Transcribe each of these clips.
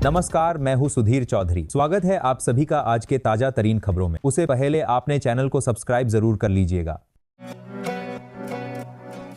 नमस्कार, मैं हूं सुधीर चौधरी। स्वागत है आप सभी का आज के ताजा तरीन खबरों में। उससे पहले आपने चैनल को सब्सक्राइब जरूर कर लीजिएगा।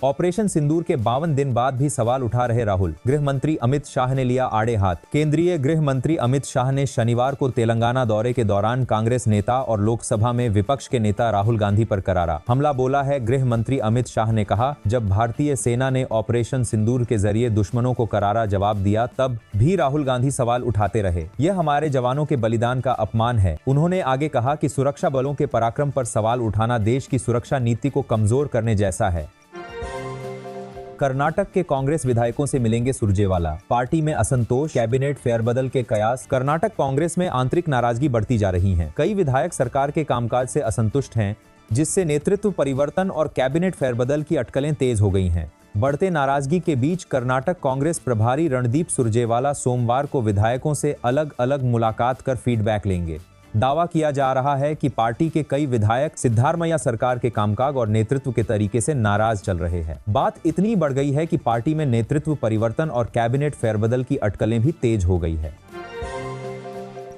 ऑपरेशन सिंदूर के 52 दिन बाद भी सवाल उठा रहे राहुल। गृह मंत्री अमित शाह ने लिया आड़े हाथ। केंद्रीय गृह मंत्री अमित शाह ने शनिवार को तेलंगाना दौरे के दौरान कांग्रेस नेता और लोकसभा में विपक्ष के नेता राहुल गांधी पर करारा हमला बोला है। गृह मंत्री अमित शाह ने कहा, जब भारतीय सेना ने ऑपरेशन सिंदूर के जरिए दुश्मनों को करारा जवाब दिया तब भी राहुल गांधी सवाल उठाते रहे। यह हमारे जवानों के बलिदान का अपमान है। उन्होंने आगे कहा कि सुरक्षा बलों के पराक्रम पर सवाल उठाना देश की सुरक्षा नीति को कमजोर करने जैसा है। कर्नाटक के कांग्रेस विधायकों से मिलेंगे सुरजेवाला। पार्टी में असंतोष, कैबिनेट फेरबदल के कयास। कर्नाटक कांग्रेस में आंतरिक नाराजगी बढ़ती जा रही है। कई विधायक सरकार के कामकाज से असंतुष्ट हैं, जिससे नेतृत्व परिवर्तन और कैबिनेट फेरबदल की अटकलें तेज हो गई हैं। बढ़ते नाराजगी के बीच कर्नाटक कांग्रेस प्रभारी रणदीप सुरजेवाला सोमवार को विधायकों से अलग अलग मुलाकात कर फीडबैक लेंगे। दावा किया जा रहा है कि पार्टी के कई विधायक सिद्धारमैया सरकार के कामकाज और नेतृत्व के तरीके से नाराज चल रहे हैं। बात इतनी बढ़ गई है कि पार्टी में नेतृत्व परिवर्तन और कैबिनेट फेरबदल की अटकलें भी तेज हो गई है।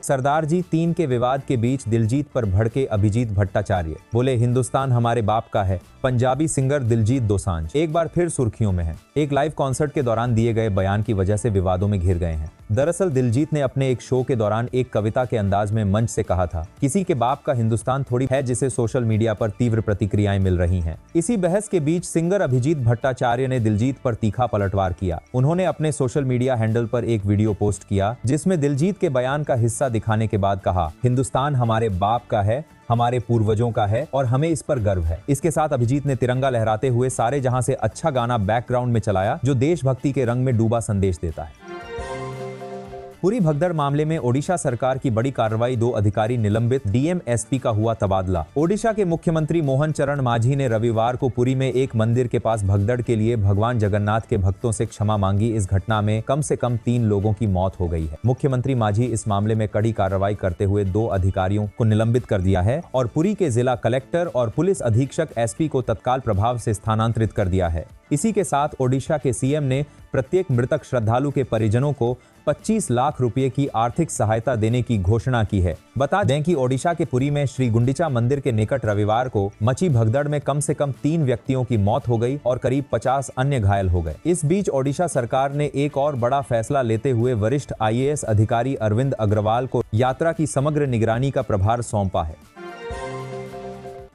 सरदार जी 3 के विवाद के बीच दिलजीत पर भड़के अभिजीत भट्टाचार्य। बोले, हिंदुस्तान हमारे बाप का है। पंजाबी सिंगर दिलजीत दोसांझ एक बार फिर सुर्खियों में है। एक लाइव कॉन्सर्ट के दौरान दिए गए बयान की वजह से विवादों में घिर गए हैं। दरअसल दिलजीत ने अपने एक शो के दौरान एक कविता के अंदाज में मंच से कहा था, किसी के बाप का हिंदुस्तान थोड़ी है, जिसे सोशल मीडिया पर तीव्र प्रतिक्रियाएं मिल रही हैं। इसी बहस के बीच सिंगर अभिजीत भट्टाचार्य ने दिलजीत पर तीखा पलटवार किया। उन्होंने अपने सोशल मीडिया हैंडल पर एक वीडियो पोस्ट किया, जिसमें दिलजीत के बयान का हिस्सा दिखाने के बाद कहा, हिंदुस्तान हमारे बाप का है, हमारे पूर्वजों का है और हमें इस पर गर्व है। इसके साथ अभिजीत ने तिरंगा लहराते हुए सारे जहां से अच्छा गाना बैकग्राउंड में चलाया, जो देशभक्ति के रंग में डूबा संदेश देता है। पुरी भगदड़ मामले में ओडिशा सरकार की बड़ी कार्रवाई। 2 अधिकारी निलंबित, डीएम एसपी का हुआ तबादला। ओडिशा के मुख्यमंत्री मोहन चरण मांझी ने रविवार को पुरी में एक मंदिर के पास भगदड़ के लिए भगवान जगन्नाथ के भक्तों से क्षमा मांगी। इस घटना में कम से कम 3 लोगों की मौत हो गई है। मुख्यमंत्री मांझी इस मामले में कड़ी कार्रवाई करते हुए 2 अधिकारियों को निलंबित कर दिया है और पुरी के जिला कलेक्टर और पुलिस अधीक्षक एसपी को तत्काल प्रभाव से स्थानांतरित कर दिया है। इसी के साथ ओडिशा के सीएम ने प्रत्येक मृतक श्रद्धालु के परिजनों को 25 लाख रुपए की आर्थिक सहायता देने की घोषणा की है। बता दें कि ओडिशा के पुरी में श्री गुंडिचा मंदिर के निकट रविवार को मची भगदड़ में कम से कम 3 व्यक्तियों की मौत हो गई और करीब 50 अन्य घायल हो गए। इस बीच ओडिशा सरकार ने एक और बड़ा फैसला लेते हुए वरिष्ठ आईएएस अधिकारी अरविंद अग्रवाल को यात्रा की समग्र निगरानी का प्रभार सौंपा है।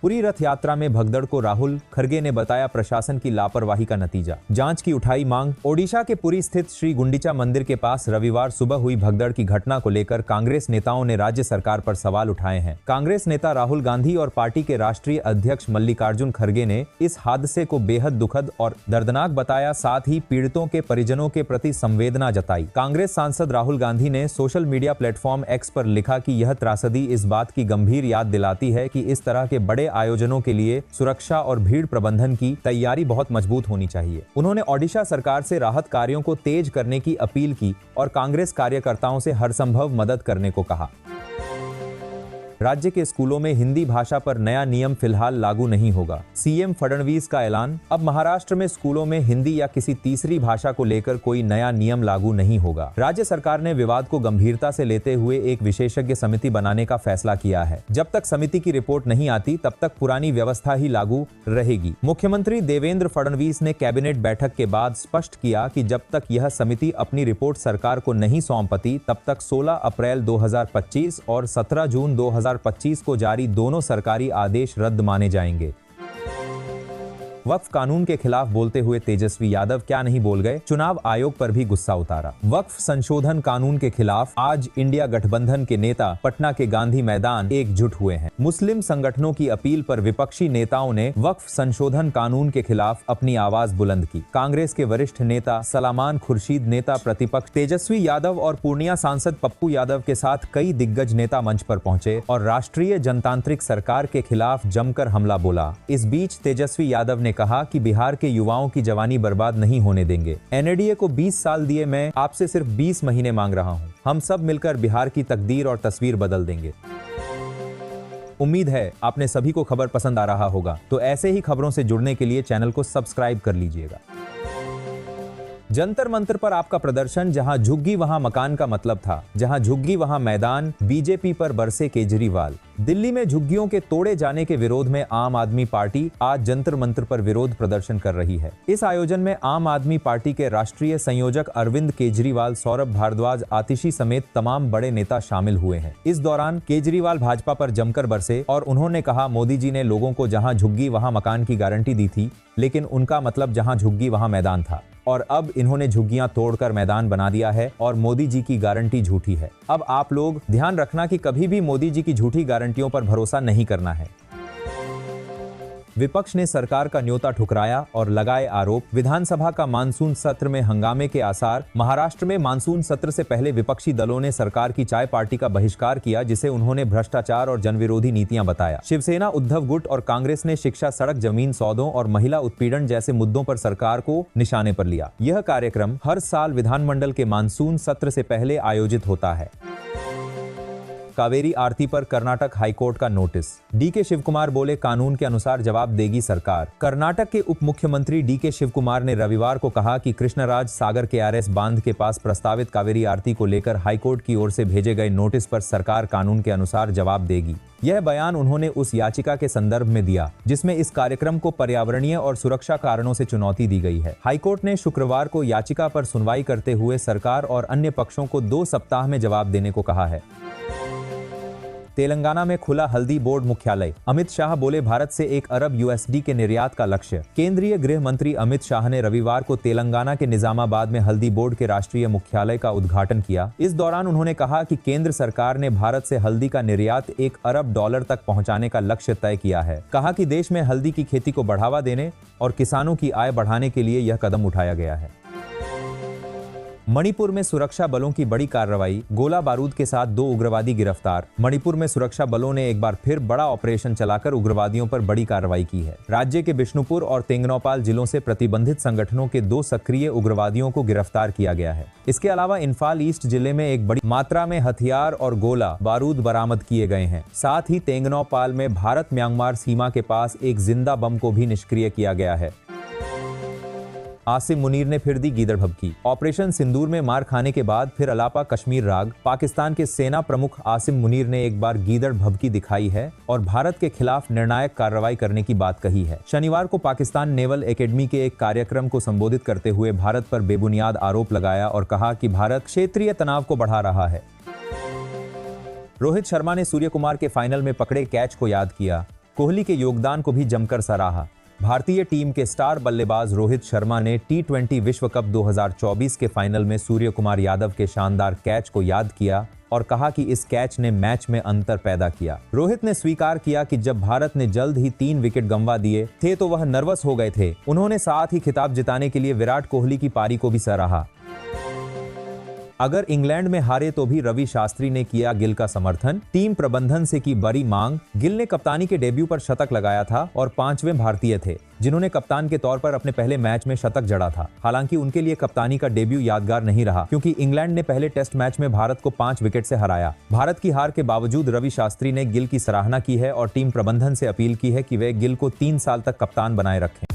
पुरी रथ यात्रा में भगदड़ को राहुल खड़गे ने बताया प्रशासन की लापरवाही का नतीजा। जांच की उठाई मांग। ओडिशा के पुरी स्थित श्री गुंडिचा मंदिर के पास रविवार सुबह हुई भगदड़ की घटना को लेकर कांग्रेस नेताओं ने राज्य सरकार पर सवाल उठाए हैं। कांग्रेस नेता राहुल गांधी और पार्टी के राष्ट्रीय अध्यक्ष मल्लिकार्जुन खड़गे ने इस हादसे को बेहद दुखद और दर्दनाक बताया, साथ ही पीड़ितों के परिजनों के प्रति संवेदना जताई। कांग्रेस सांसद राहुल गांधी ने सोशल मीडिया प्लेटफॉर्म एक्स पर लिखा कि यह त्रासदी इस बात की गंभीर याद दिलाती है कि इस तरह के बड़े आयोजनों के लिए सुरक्षा और भीड़ प्रबंधन की तैयारी बहुत मजबूत होनी चाहिए। उन्होंने ओडिशा सरकार से राहत कार्यों को तेज करने की अपील की और कांग्रेस कार्यकर्ताओं से हर संभव मदद करने को कहा। राज्य के स्कूलों में हिंदी भाषा पर नया नियम फिलहाल लागू नहीं होगा। सीएम फडणवीस का ऐलान। अब महाराष्ट्र में स्कूलों में हिंदी या किसी तीसरी भाषा को लेकर कोई नया नियम लागू नहीं होगा। राज्य सरकार ने विवाद को गंभीरता से लेते हुए एक विशेषज्ञ समिति बनाने का फैसला किया है। जब तक समिति की रिपोर्ट नहीं आती तब तक पुरानी व्यवस्था ही लागू रहेगी। मुख्यमंत्री देवेंद्र फडणवीस ने कैबिनेट बैठक के बाद स्पष्ट किया कि जब तक यह समिति अपनी रिपोर्ट सरकार को नहीं सौंपती तब तक 16 अप्रैल 2025 और 17 जून 2025 को जारी दोनों सरकारी आदेश रद्द माने जाएंगे। वक्फ कानून के खिलाफ बोलते हुए तेजस्वी यादव क्या नहीं बोल गए, चुनाव आयोग पर भी गुस्सा उतारा। वक्फ संशोधन कानून के खिलाफ आज इंडिया गठबंधन के नेता पटना के गांधी मैदान एकजुट हुए हैं। मुस्लिम संगठनों की अपील पर विपक्षी नेताओं ने वक्फ संशोधन कानून के खिलाफ अपनी आवाज बुलंद की। कांग्रेस के वरिष्ठ नेता सलामान खुर्शीद, नेता प्रतिपक्ष तेजस्वी यादव और पूर्णिया सांसद पप्पू यादव के साथ कई दिग्गज नेता मंच पर पहुंचे और राष्ट्रीय जनतांत्रिक सरकार के खिलाफ जमकर हमला बोला। इस बीच तेजस्वी यादव ने कहा कि बिहार के युवाओं की जवानी बर्बाद नहीं होने देंगे। एनडीए को 20 साल दिए, मैं आपसे सिर्फ 20 महीने मांग रहा हूं। हम सब मिलकर बिहार की तकदीर और तस्वीर बदल देंगे। उम्मीद है आपने सभी को खबर पसंद आ रहा होगा, तो ऐसे ही खबरों से जुड़ने के लिए चैनल को सब्सक्राइब कर लीजिएगा। जंतर मंतर पर आपका प्रदर्शन, जहां झुग्गी वहां मकान का मतलब था, जहां झुग्गी वहां मैदान, बीजेपी पर बरसे केजरीवाल। दिल्ली में झुग्गियों के तोड़े जाने के विरोध में आम आदमी पार्टी आज जंतर मंतर पर विरोध प्रदर्शन कर रही है। इस आयोजन में आम आदमी पार्टी के राष्ट्रीय संयोजक अरविंद केजरीवाल, सौरभ भारद्वाज, आतिशी समेत तमाम बड़े नेता शामिल हुए हैं। इस दौरान केजरीवाल भाजपा पर जमकर बरसे और उन्होंने कहा, मोदी जी ने लोगों को जहां झुग्गी वहां मकान की गारंटी दी थी, लेकिन उनका मतलब जहां झुग्गी वहां मैदान था, और अब इन्होंने झुग्गियां तोड़कर मैदान बना दिया है और मोदी जी की गारंटी झूठी है। अब आप लोग ध्यान रखना कि कभी भी मोदी जी की झूठी गारंटियों पर भरोसा नहीं करना है। विपक्ष ने सरकार का न्योता ठुकराया और लगाए आरोप। विधानसभा का मानसून सत्र में हंगामे के आसार। महाराष्ट्र में मानसून सत्र से पहले विपक्षी दलों ने सरकार की चाय पार्टी का बहिष्कार किया, जिसे उन्होंने भ्रष्टाचार और जनविरोधी नीतियां बताया। शिवसेना, उद्धव गुट और कांग्रेस ने शिक्षा, सड़क, जमीन सौदों और महिला उत्पीड़न जैसे मुद्दों पर सरकार को निशाने पर लिया। यह कार्यक्रम हर साल विधानमंडल के मानसून सत्र से पहले आयोजित होता है। कावेरी आरती पर कर्नाटक हाईकोर्ट का नोटिस। डीके शिवकुमार बोले, कानून के अनुसार जवाब देगी सरकार। कर्नाटक के उप मुख्यमंत्री डीके शिवकुमार ने रविवार को कहा कि कृष्णराज सागर के आरएस बांध के पास प्रस्तावित कावेरी आरती को लेकर हाईकोर्ट की ओर से भेजे गए नोटिस पर सरकार कानून के अनुसार जवाब देगी। यह बयान उन्होंने उस याचिका के संदर्भ में दिया जिसमें इस कार्यक्रम को पर्यावरणीय और सुरक्षा कारणों से चुनौती दी गई है। हाईकोर्ट ने शुक्रवार को याचिका पर सुनवाई करते हुए सरकार और अन्य पक्षों को 2 सप्ताह में जवाब देने को कहा है। तेलंगाना में खुला हल्दी बोर्ड मुख्यालय। अमित शाह बोले, भारत से 1 अरब यूएसडी के निर्यात का लक्ष्य। केंद्रीय गृह मंत्री अमित शाह ने रविवार को तेलंगाना के निजामाबाद में हल्दी बोर्ड के राष्ट्रीय मुख्यालय का उद्घाटन किया। इस दौरान उन्होंने कहा कि केंद्र सरकार ने भारत से हल्दी का निर्यात $1 अरब तक पहुंचाने का लक्ष्य तय किया है। कहा कि देश में हल्दी की खेती को बढ़ावा देने और किसानों की आय बढ़ाने के लिए यह कदम उठाया गया है। मणिपुर में सुरक्षा बलों की बड़ी कार्रवाई। गोला बारूद के साथ 2 उग्रवादी गिरफ्तार। मणिपुर में सुरक्षा बलों ने एक बार फिर बड़ा ऑपरेशन चलाकर उग्रवादियों पर बड़ी कार्रवाई की है। राज्य के बिष्णुपुर और तेंगनौपाल जिलों से प्रतिबंधित संगठनों के 2 सक्रिय उग्रवादियों को गिरफ्तार किया गया है। इसके अलावा इम्फाल ईस्ट जिले में एक बड़ी मात्रा में हथियार और गोला बारूद बरामद किए गए हैं। साथ ही तेंगनौपाल में भारत म्यांमार सीमा के पास एक जिंदा बम को भी निष्क्रिय किया गया है। आसिम मुनीर ने फिर दी गीदड़ भभकी। ऑपरेशन सिंदूर में मार खाने के बाद फिर अलापा कश्मीर राग। पाकिस्तान के सेना प्रमुख आसिम मुनीर ने एक बार गीदड़ भभकी दिखाई है और भारत के खिलाफ निर्णायक कार्रवाई करने की बात कही है। शनिवार को पाकिस्तान नेवल एकेडमी के एक कार्यक्रम को संबोधित करते हुए भारत पर बेबुनियाद आरोप लगाया और कहा कि भारत क्षेत्रीय तनाव को बढ़ा रहा है। रोहित शर्मा ने सूर्य कुमार के फाइनल में पकड़े कैच को याद किया। कोहली के योगदान को भी जमकर सराहा। भारतीय टीम के स्टार बल्लेबाज रोहित शर्मा ने T20 विश्व कप 2024 के फाइनल में सूर्य कुमार यादव के शानदार कैच को याद किया और कहा कि इस कैच ने मैच में अंतर पैदा किया। रोहित ने स्वीकार किया कि जब भारत ने जल्द ही 3 विकेट गंवा दिए थे तो वह नर्वस हो गए थे। उन्होंने साथ ही खिताब जिताने के लिए विराट कोहली की पारी को भी सराहा। अगर इंग्लैंड में हारे तो भी रवि शास्त्री ने किया गिल का समर्थन। टीम प्रबंधन से की बड़ी मांग। गिल ने कप्तानी के डेब्यू पर शतक लगाया था और 5वें भारतीय थे जिन्होंने कप्तान के तौर पर अपने पहले मैच में शतक जड़ा था। हालांकि उनके लिए कप्तानी का डेब्यू यादगार नहीं रहा क्योंकि इंग्लैंड ने पहले टेस्ट मैच में भारत को 5 विकेट से हराया। भारत की हार के बावजूद रवि शास्त्री ने गिल की सराहना की है और टीम प्रबंधन से अपील की है कि वे गिल को 3 साल तक कप्तान बनाए रखें।